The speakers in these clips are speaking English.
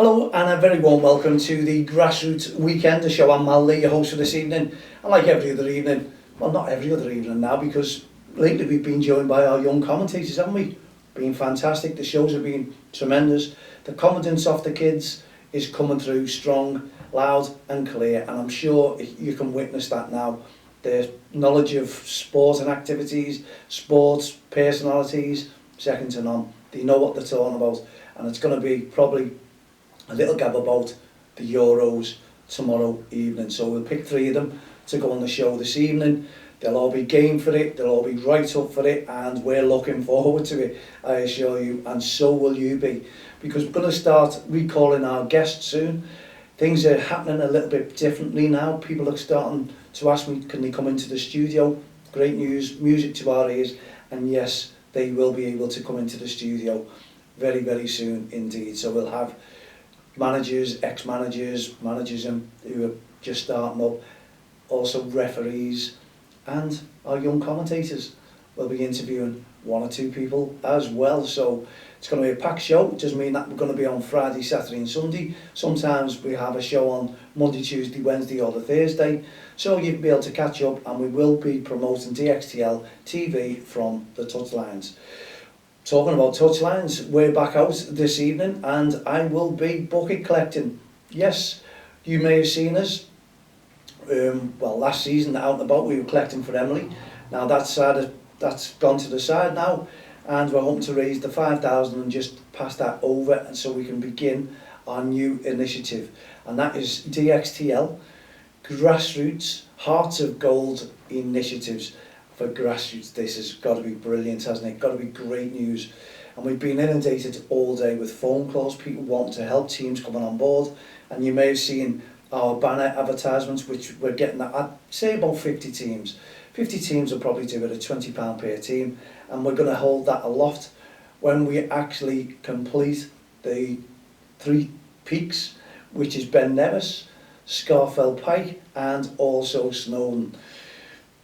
Hello and a very warm welcome to the Grassroots Weekend, the show. I'm Mal Lee, your host for this evening. And like every other evening, well not every other evening now, because lately we've been joined by our young commentators, haven't we? Been fantastic, the shows have been tremendous. The confidence of the kids is coming through strong, loud and clear, and I'm sure you can witness that now. Their knowledge of sport and activities, sports, personalities, second to none. They know what they're talking about, and it's going to be probably a little gab about the Euros tomorrow evening. So we'll pick three of them to go on the show this evening. They'll all be game for it, they'll all be right up for it, and we're looking forward to it, I assure you, and so will you be, because we're going to start recalling our guests soon. Things are happening a little bit differently now. People are starting to ask me, can they come into the studio? Great news, music to our ears, and yes, they will be able to come into the studio very, very soon indeed. So we'll have managers, ex-managers, managers who are just starting up, also referees, and our young commentators. We'll be interviewing one or two people as well, so it's going to be a packed show. It doesn't mean that we're going to be on Friday, Saturday and Sunday. Sometimes we have a show on Monday, Tuesday, Wednesday or the Thursday, so you can be able to catch up, and we will be promoting DXTL TV from the touchlines. Talking about touchlines, we're back out this evening and I will be bucket collecting. Yes, you may have seen us. Well, last season out and about we were collecting for Emily. Now that's gone to the side now, and we're hoping to raise the 5,000 and just pass that over, and so we can begin our new initiative, and that is DXTL, Grassroots Hearts of Gold Initiatives. For Grassroots, this has got to be brilliant, hasn't it? Got to be great news. And we've been inundated all day with phone calls, people wanting to help, teams coming on board, and you may have seen our banner advertisements, which we're getting at, I'd say about 50 teams. 50 teams will probably do it at £20 per team, and we're going to hold that aloft when we actually complete the 3 peaks, which is Ben Nevis, Scarfell Pike and also Snowdon.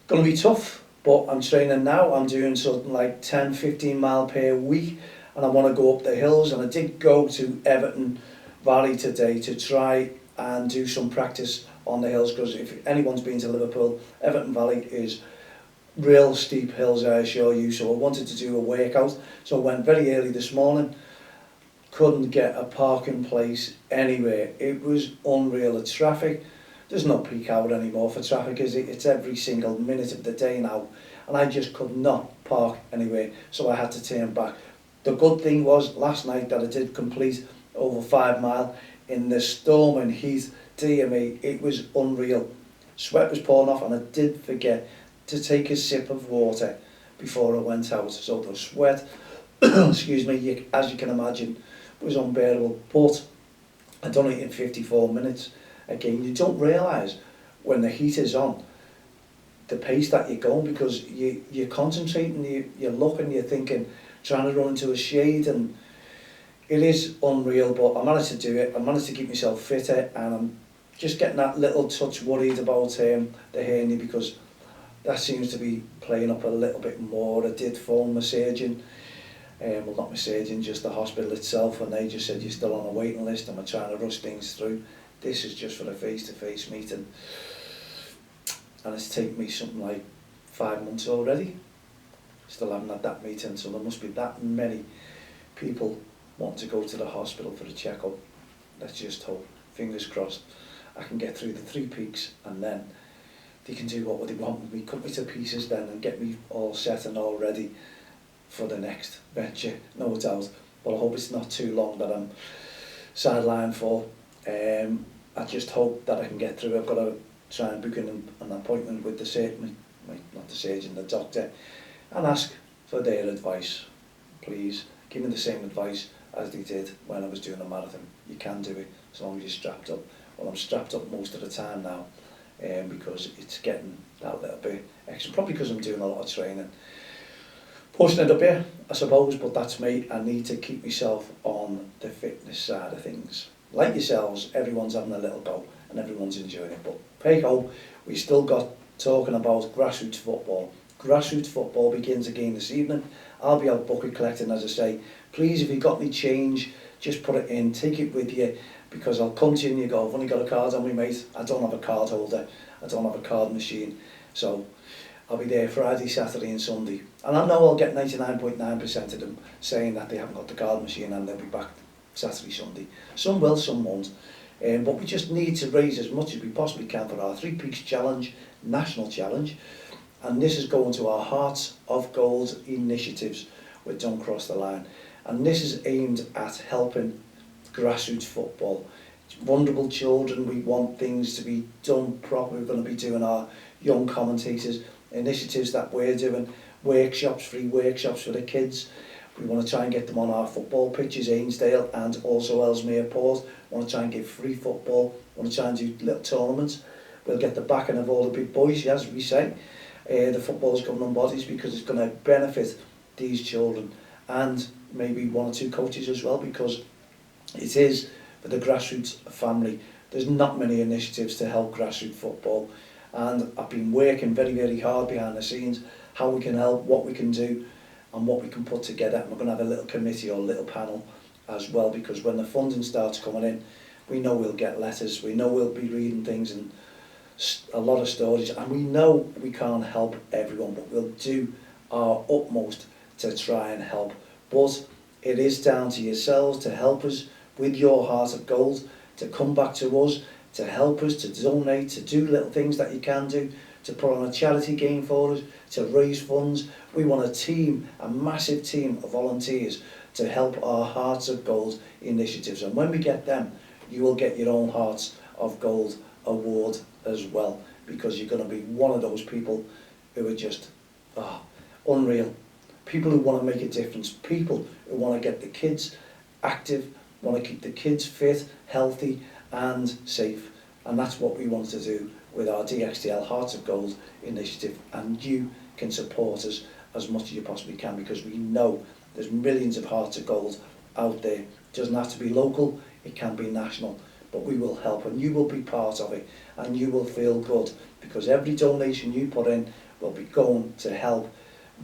Going to be tough, but I'm training now. I'm doing something like 10-15 mile per week, and I want to go up the hills, and I did go to Everton Valley today to try and do some practice on the hills, because if anyone's been to Liverpool, Everton Valley is real steep hills, I assure you. So I wanted to do a workout, so I went very early this morning. Couldn't get a parking place anywhere. It was unreal. The traffic, there's no peak hour anymore for traffic, is it? It's every single minute of the day now, and I just could not park anywhere, so I had to turn back. The good thing was last night that I did complete over 5 mile in the storm and heat. Dear me, it was unreal. Sweat was pouring off, and I did forget to take a sip of water before I went out, so the sweat excuse me, as you can imagine, was unbearable. But I done it in 54 minutes. Again, you don't realise when the heat is on the pace that you're going, because you're concentrating, you're looking, you're thinking, trying to run into a shade, and it is unreal. But I managed to do it. I managed to keep myself fitter, and I'm just getting that little touch worried about the hernia, because that seems to be playing up a little bit more. I did phone my surgeon, well not my surgeon, just the hospital itself, and they just said you're still on a waiting list and we're trying to rush things through. This is just for a face-to-face meeting, and it's taken me something like 5 months already. Still haven't had that meeting, so there must be that many people wanting to go to the hospital for a checkup. Let's just hope, fingers crossed, I can get through the 3 peaks, and then they can do what they want with me, cut me to pieces then, and get me all set and all ready for the next venture, no doubt. But I hope it's not too long that I'm sidelined for. I just hope that I can get through. I've got to try and book in an appointment with the surgeon, not the surgeon, the doctor, and ask for their advice. Please give me the same advice as they did when I was doing a marathon. You can do it as long as you're strapped up. Well, I'm strapped up most of the time now, because it's getting that little bit extra, probably because I'm doing a lot of training. Pushing it up here, I suppose, but that's me. I need to keep myself on the fitness side of things. Like yourselves, everyone's having a little go and everyone's enjoying it. But hey ho, we still got talking about grassroots football. Grassroots football begins again this evening. I'll be out bucket collecting, as I say. Please, if you've got any change, just put it in, take it with you, because I'll come to you and you go, I've only got a card on me, mate. I don't have a card holder. I don't have a card machine. So I'll be there Friday, Saturday and Sunday. And I know I'll get 99.9% of them saying that they haven't got the card machine and they'll be back Saturday, Sunday. Some will, some won't. But we just need to raise as much as we possibly can for our Three Peaks Challenge, National Challenge. And this is going to our Hearts of Gold initiatives with Don't Cross the Line. And this is aimed at helping grassroots football. Vulnerable children, we want things to be done properly. We're going to be doing our young commentators initiatives that we're doing, workshops, free workshops for the kids. We want to try and get them on our football pitches, Ainsdale and also Ellesmere Port. We want to try and give free football. We want to try and do little tournaments. We'll get the backing of all the big boys, as we say, the football's governing bodies, because it's going to benefit these children and maybe one or two coaches as well, because it is for the grassroots family. There's not many initiatives to help grassroots football, and I've been working very, very hard behind the scenes, how we can help, what we can do and what we can put together. And we're going to have a little committee or a little panel as well, because when the funding starts coming in, we know we'll get letters, we know we'll be reading things and a lot of stories, and we know we can't help everyone, but we'll do our utmost to try and help. But it is down to yourselves to help us with your heart of gold, to come back to us, to help us, to donate, to do little things that you can do, to put on a charity game for us, to raise funds. We want a team, a massive team of volunteers to help our Hearts of Gold initiatives. And when we get them, you will get your own Hearts of Gold award as well, because you're going to be one of those people who are just unreal. People who want to make a difference, people who want to get the kids active, want to keep the kids fit, healthy and safe. And that's what we want to do with our DXTL Hearts of Gold initiative. And you can support us as much as you possibly can, because we know there's millions of Hearts of Gold out there. It doesn't have to be local, it can be national. But we will help, and you will be part of it, and you will feel good, because every donation you put in will be going to help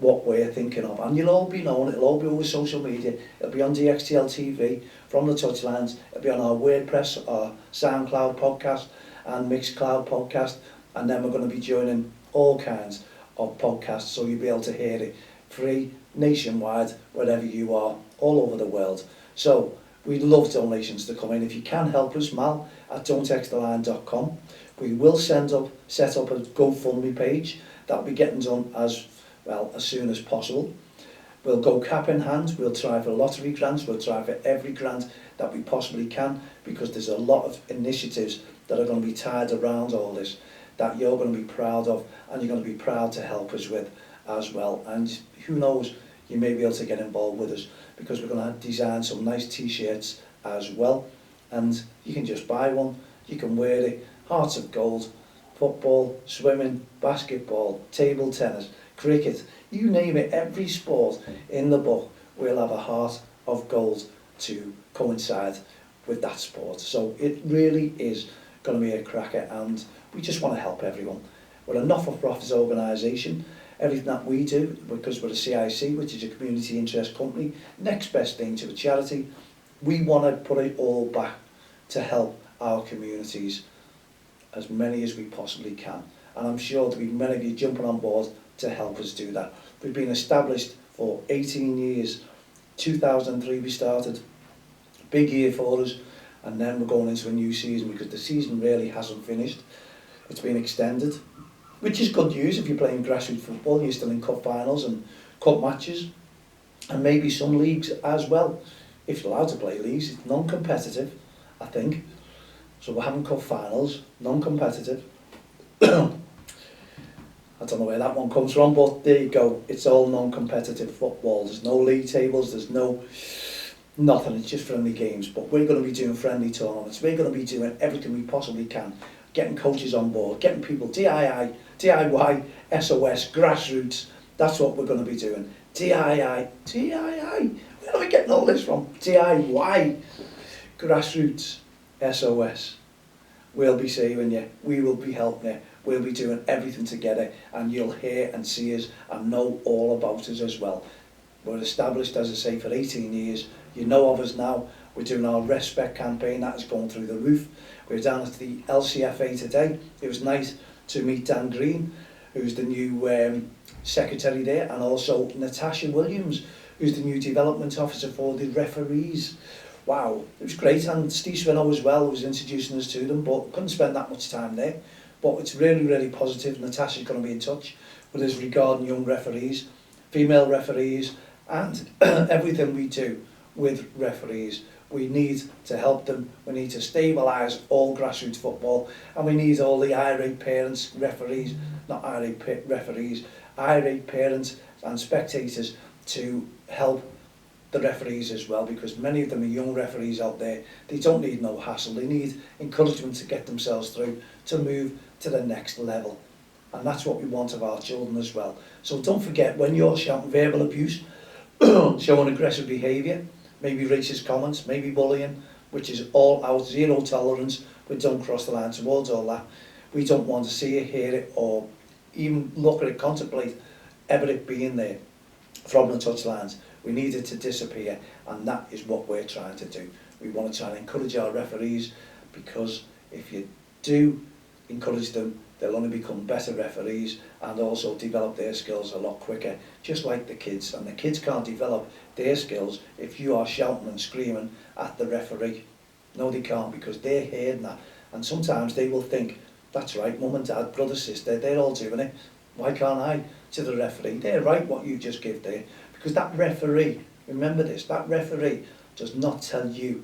what we're thinking of. And you'll all be known, it'll all be over social media, it'll be on DXTL TV, from the touchlines, it'll be on our WordPress, our SoundCloud podcast and Mixcloud podcast, and then we're going to be joining all kinds of podcasts, so you'll be able to hear it free, nationwide, wherever you are, all over the world. So we'd love donations to come in. If you can help us, Mal at don'ttexttheline.com. We will set up a GoFundMe page. That'll be getting done as soon as possible. We'll go cap in hand. We'll try for lottery grants. We'll try for every grant that we possibly can, because there's a lot of initiatives that are going to be tied around all this that you're going to be proud of, and you're going to be proud to help us with as well. And who knows, you may be able to get involved with us, because we're going to design some nice t-shirts as well, and you can just buy one, you can wear it. Hearts of Gold, football, swimming, basketball, table tennis, cricket, you name it, every sport in the book will have a Heart of Gold to coincide with that sport. So it really is going to be a cracker, and we just want to help everyone. We're a not-for-profit organisation. Everything that we do, because we're a CIC, which is a community interest company, next best thing to a charity, we want to put it all back to help our communities, as many as we possibly can. And I'm sure there'll be many of you jumping on board to help us do that. We've been established for 18 years. 2003 we started, big year for us, and then we're going into a new season, because the season really hasn't finished. It's been extended, which is good news if you're playing grassroots football and you're still in cup finals and cup matches, and maybe some leagues as well. If you're allowed to play leagues, it's non-competitive, I think. So we're having cup finals, non-competitive. I don't know where that one comes from, but there you go. It's all non-competitive football. There's no league tables, there's nothing. It's just friendly games. But we're going to be doing friendly tournaments. We're going to be doing everything we possibly can. Getting coaches on board, getting people DIY, SOS, grassroots. That's what we're going to be doing. DIY. Where are we getting all this from? DIY, grassroots, SOS. We'll be saving you. We will be helping you. We'll be doing everything together, and you'll hear and see us and know all about us as well. We're established, as I say, for 18 years. You know of us now. We're doing our Respect campaign, that is going through the roof. We were down at the LCFA today. It was nice to meet Dan Green, who's the new secretary there, and also Natasha Williams, who's the new development officer for the referees. Wow, it was great, and Steve Swinnow as well was introducing us to them, but couldn't spend that much time there. But it's really, really positive. Natasha's going to be in touch with us regarding young referees, female referees, and everything we do with referees. We need to help them, we need to stabilise all grassroots football, and we need all the irate parents, referees, not irate referees, irate parents and spectators to help the referees as well, because many of them are young referees out there. They don't need no hassle, they need encouragement to get themselves through, to move to the next level. And that's what we want of our children as well. So don't forget, when you're shouting verbal abuse, showing aggressive behaviour, maybe racist comments, maybe bullying, which is all out, zero tolerance, we don't cross the line towards all that. We don't want to see it, hear it, or even look at it, contemplate ever it being there from the touchlines. We need it to disappear, and that is what we're trying to do. We want to try and encourage our referees, because if you do encourage them, they'll only become better referees and also develop their skills a lot quicker, just like the kids. And the kids can't develop their skills if you are shouting and screaming at the referee. No, they can't, because they're hearing that. And sometimes they will think, that's right, mum and dad, brother, sister, they're all doing it. Why can't I? To the referee, they're right what you just give there. Because that referee, remember this, that referee does not tell you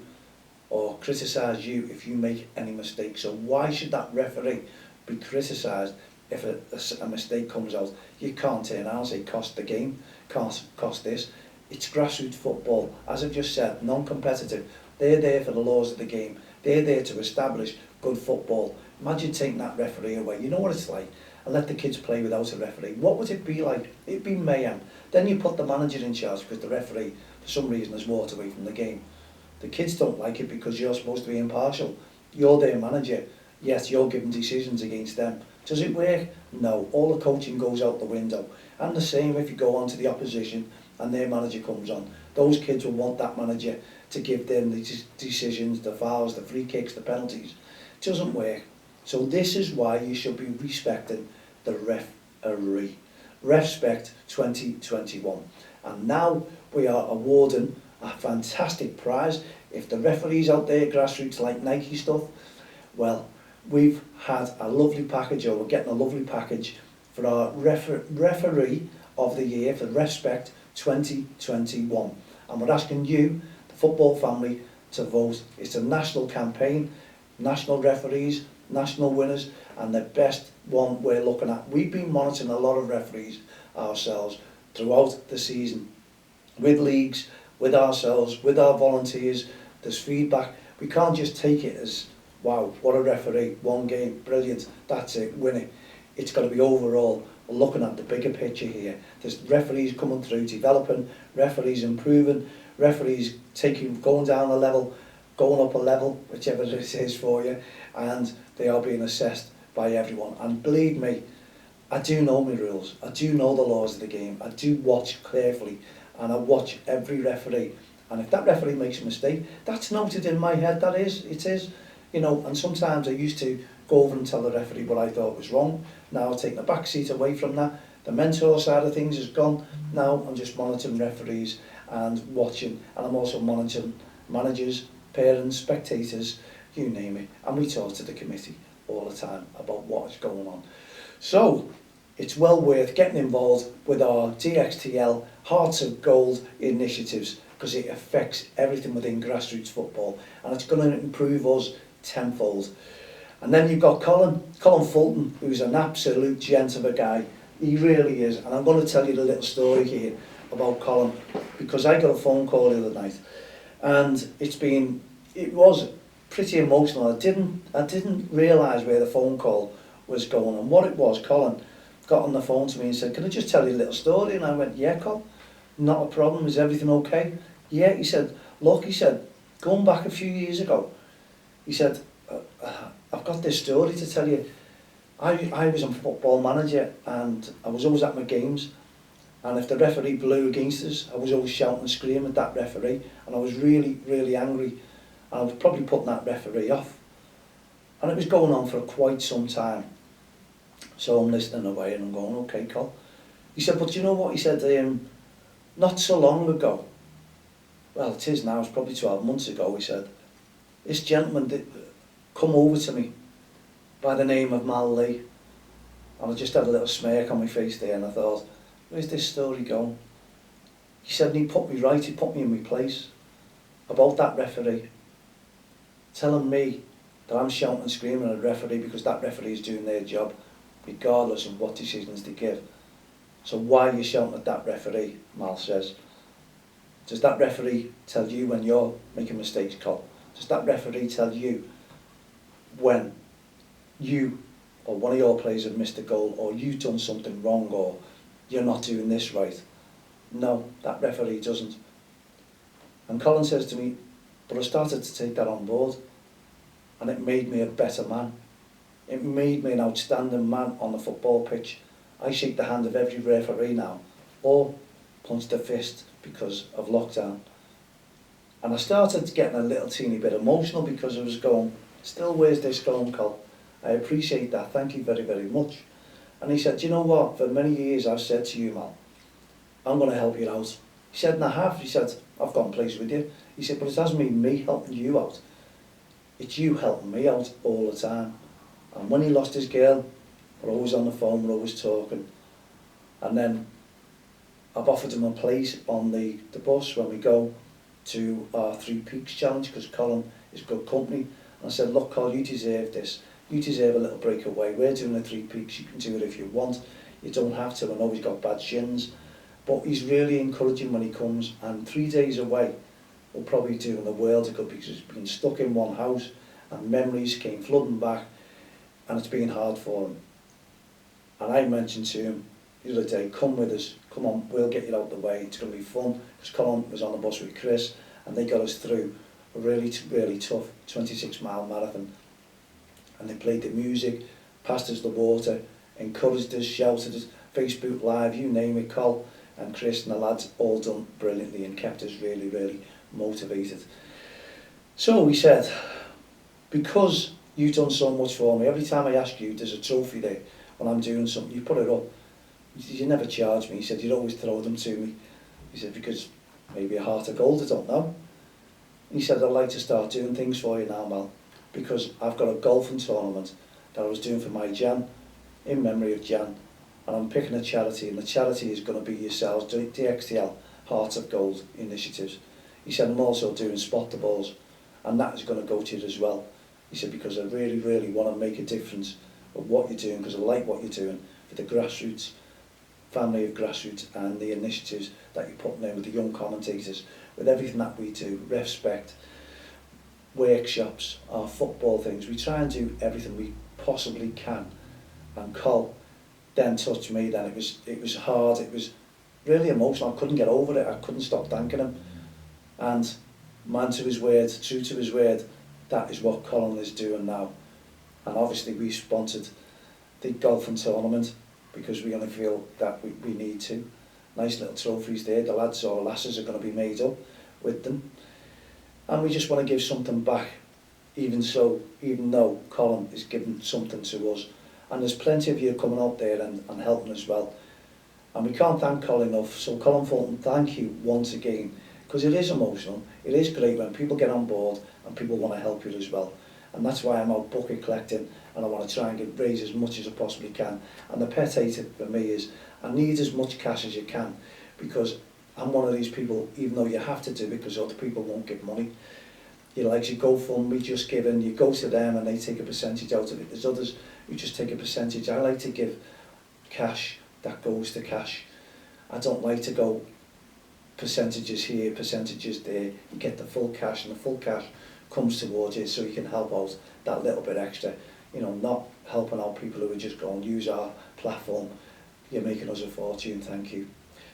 or criticise you if you make any mistakes. So why should that referee be criticised if a mistake comes out? You can't turn around and say, cost the game, cost this. It's grassroots football, as I've just said, non-competitive. They're there for the laws of the game. They're there to establish good football. Imagine taking that referee away. You know what it's like? And let the kids play without a referee. What would it be like? It'd be mayhem. Then you put the manager in charge because the referee, for some reason, has walked away from the game. The kids don't like it because you're supposed to be impartial. You're their manager. Yes, you're giving decisions against them. Does it work? No. All the coaching goes out the window. And the same if you go on to the opposition and their manager comes on. Those kids will want that manager to give them the decisions, the fouls, the free kicks, the penalties. It doesn't work. So this is why you should be respecting the referee. Respect 2021. And now we are awarding a fantastic prize. If the referees out there, grassroots, like Nike stuff, well, we've had a lovely package, or we're getting a lovely package for our referee of the year for Respect 2021. And we're asking you, the football family, to vote. It's a national campaign, national referees, national winners, and the best one we're looking at. We've been monitoring a lot of referees ourselves throughout the season, with leagues, with ourselves, with our volunteers. There's feedback. We can't just take it as, wow, what a referee, one game, brilliant, that's it, winning. It's got to be overall. We're looking at the bigger picture here. There's referees coming through, developing, referees improving, referees going down a level, going up a level, whichever it is for you, and they are being assessed by everyone. And believe me, I do know my rules, I do know the laws of the game, I do watch carefully, and I watch every referee. And if that referee makes a mistake, that's noted in my head, it is, you know. And sometimes I used to go over and tell the referee what I thought was wrong. Now I've taken a back seat away from that. The mentor side of things is gone. Now I'm just monitoring referees and watching, and I'm also monitoring managers, parents, spectators, you name it. And we talk to the committee all the time about what is going on. So it's well worth getting involved with our DXTL Hearts of Gold initiatives, because it affects everything within grassroots football, and it's going to improve us tenfold. And then you've got Colin Fulton, who's an absolute gent of a guy. He really is. And I'm going to tell you the little story here about Colin, because I got a phone call the other night, and it was pretty emotional. I didn't realise where the phone call was going, and what it was, Colin got on the phone to me and said, "Can I just tell you a little story?" And I went, "Yeah, Colin, not a problem. Is everything okay?" "Yeah," he said. "Look," he said, "going back a few years ago," he said, "I've got this story to tell you. I was a football manager, and I was always at my games, And if the referee blew against us, I was always shouting and screaming at that referee, and I was really, really angry, and I was probably putting that referee off. And it was going on for quite some time. So I'm listening away and I'm going, okay, Col. He said, but you know what? He said, not so long ago, well, it is now, it's probably 12 months ago, he said, this gentleman did come over to me by the name of Mal Lee. And I just had a little smirk on my face there, and I thought, where's this story going? He said, and he put me right, he put me in my place about that referee, telling me that I'm shouting and screaming at a referee because that referee is doing their job, regardless of what decisions they give. So why are you shouting at that referee? Mal says. Does that referee tell you when you're making mistakes, Col? Does that referee tell you when you or one of your players have missed a goal, or you've done something wrong, or you're not doing this right? No, that referee doesn't. And Colin says to me, but I started to take that on board, and it made me a better man. It made me an outstanding man on the football pitch. I shake the hand of every referee now, or punch the fist because of lockdown. And I started getting a little teeny bit emotional because I was going, still, where's this going, Col? I appreciate that, thank you very, very much. And he said, you know what, for many years I've said to you, Mal, I'm going to help you out. He said, and I have. He said, I've gone places with you. He said, but it hasn't been me helping you out. It's you helping me out all the time. And when he lost his girl, we're always on the phone, we're always talking. And then I've offered him a place on the bus when we go to our Three Peaks challenge, because Colin is good company. And I said, look, Col, you deserve this. You deserve a little breakaway. We're doing the Three Peaks, you can do it if you want. You don't have to. I know he's got bad shins. But he's really encouraging when he comes, and 3 days away will probably do him the world of good, because he's been stuck in one house and memories came flooding back, and it's been hard for him. And I mentioned to him the other day, come with us, come on, we'll get you out of the way, it's going to be fun, because Colin was on the bus with Chris and they got us through a really, really tough 26-mile marathon. And they played the music, passed us the water, encouraged us, shouted us, Facebook Live, you name it, Col and Chris and the lads all done brilliantly and kept us really, really motivated. So he said, because you've done so much for me, every time I ask you, there's a trophy there when I'm doing something, you put it up. He said, you never charge me. He said, you'd always throw them to me. He said, because maybe a heart of gold, I don't know. He said, I'd like to start doing things for you now, Mal, because I've got a golfing tournament that I was doing for my Jan, in memory of Jan, and I'm picking a charity, and the charity is going to be yourselves, DXTL, Heart of Gold initiatives. He said, I'm also doing Spot the Balls, and that is going to go to you as well. He said, because I really, really want to make a difference of what you're doing, because I like what you're doing for the Grassroots, family of Grassroots, and the initiatives that you're putting in with the young commentators, with everything that we do, Respect, workshops, our football things. We try and do everything we possibly can. And Col then touched me, then it was hard, it was really emotional, I couldn't get over it, I couldn't stop thanking him. And man to his word, true to his word, that is what Colin is doing now. And obviously we sponsored the golfing tournament because we're going to feel that we need to. Nice little trophies there, the lads or lasses are going to be made up with them. And we just want to give something back, even though Colin is giving something to us. And there's plenty of you coming out there and helping as well. And we can't thank Colin enough. So Colin Fulton, thank you once again, because it is emotional. It is great when people get on board and people want to help you as well. And that's why I'm out bucket collecting, and I want to try and raise as much as I possibly can. And the pet hate for me is, I need as much cash as you can, because I'm one of these people, even though you have to do it because other people won't give money. You like your GoFundMe, just giving, you go to them and they take a percentage out of it. There's others who just take a percentage. I like to give cash that goes to cash. I don't like to go percentages here, percentages there. You get the full cash, and the full cash comes towards you so you can help out that little bit extra. You know, not helping out people who are just going, use our platform. You're making us a fortune, thank you.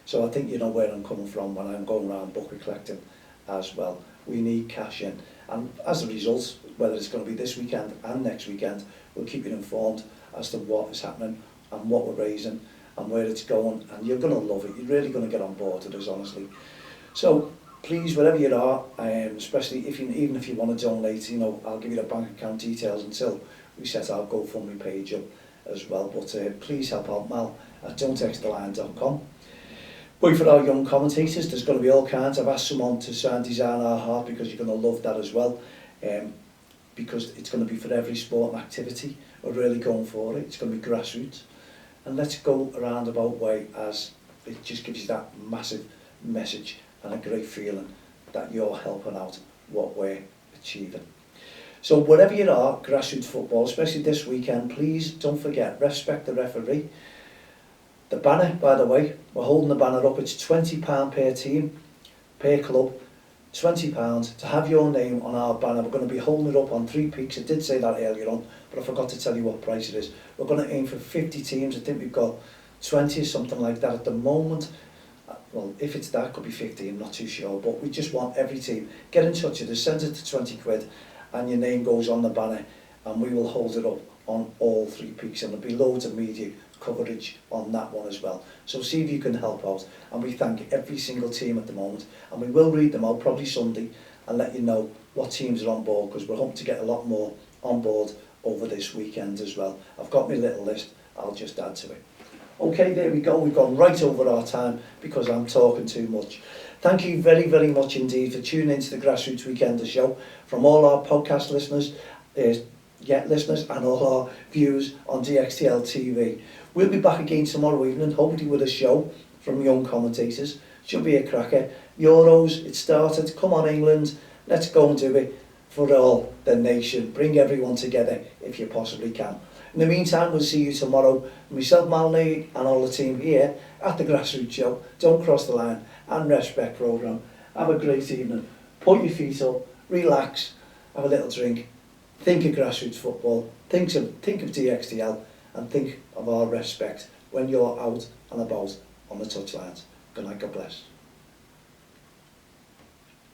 So I think you know where I'm coming from when I'm going around bucket collecting as well. We need cash in. And as a result, whether it's going to be this weekend and next weekend, we'll keep you informed as to what is happening and what we're raising. and where it's going, and you're going to love it. You're really going to get on board with us, honestly. So please, wherever you are, especially even if you want to donate, you know, I'll give you the bank account details until we set our GoFundMe page up as well. But please help out Mal at don'texttheline.com. Wait for our young commentators. There's going to be all kinds. I've asked someone to design our heart, because you're going to love that as well. Because it's going to be for every sport and activity. We're really going for it. It's going to be grassroots. And let's go a roundabout way, as it just gives you that massive message and a great feeling that you're helping out what we're achieving. So wherever you are, grassroots football, especially this weekend, please don't forget, respect the referee. The banner, by the way, we're holding the banner up. It's £20 per team, per club, £20 to have your name on our banner. We're going to be holding it up on 3 peaks. I did say that earlier on, but I forgot to tell you what price it is. We're going to aim for 50 teams. I think we've got 20 or something like that at the moment. Well, if it's that, it could be 50, I'm not too sure. But we just want every team. Get in touch with us, send it to 20 quid, and your name goes on the banner, and we will hold it up on all 3 peaks. And there'll be loads of media coverage on that one as well. So see if you can help out. And we thank every single team at the moment. And we will read them out probably Sunday and let you know what teams are on board, because we're hoping to get a lot more on board over this weekend as well. I've got my little list. I'll just add to it. Okay, there we go. We've gone right over our time because I'm talking too much. Thank you very, very much indeed for tuning into the Grassroots Weekender show. From all our podcast listeners, listeners and all our viewers on DXTL TV. We'll be back again tomorrow evening, hopefully with a show from young commentators. Should be a cracker. Euros, it started. Come on, England. Let's go and do it for all the nation. Bring everyone together if you possibly can. In the meantime, we'll see you tomorrow. Myself, Malney, and all the team here at the Grassroots Show. Don't cross the line and respect programme. Have a great evening. Put your feet up, relax, have a little drink. Think of grassroots football. Think of DXTL, and think of our respect when you're out and about on the touchlines. Good night, God bless.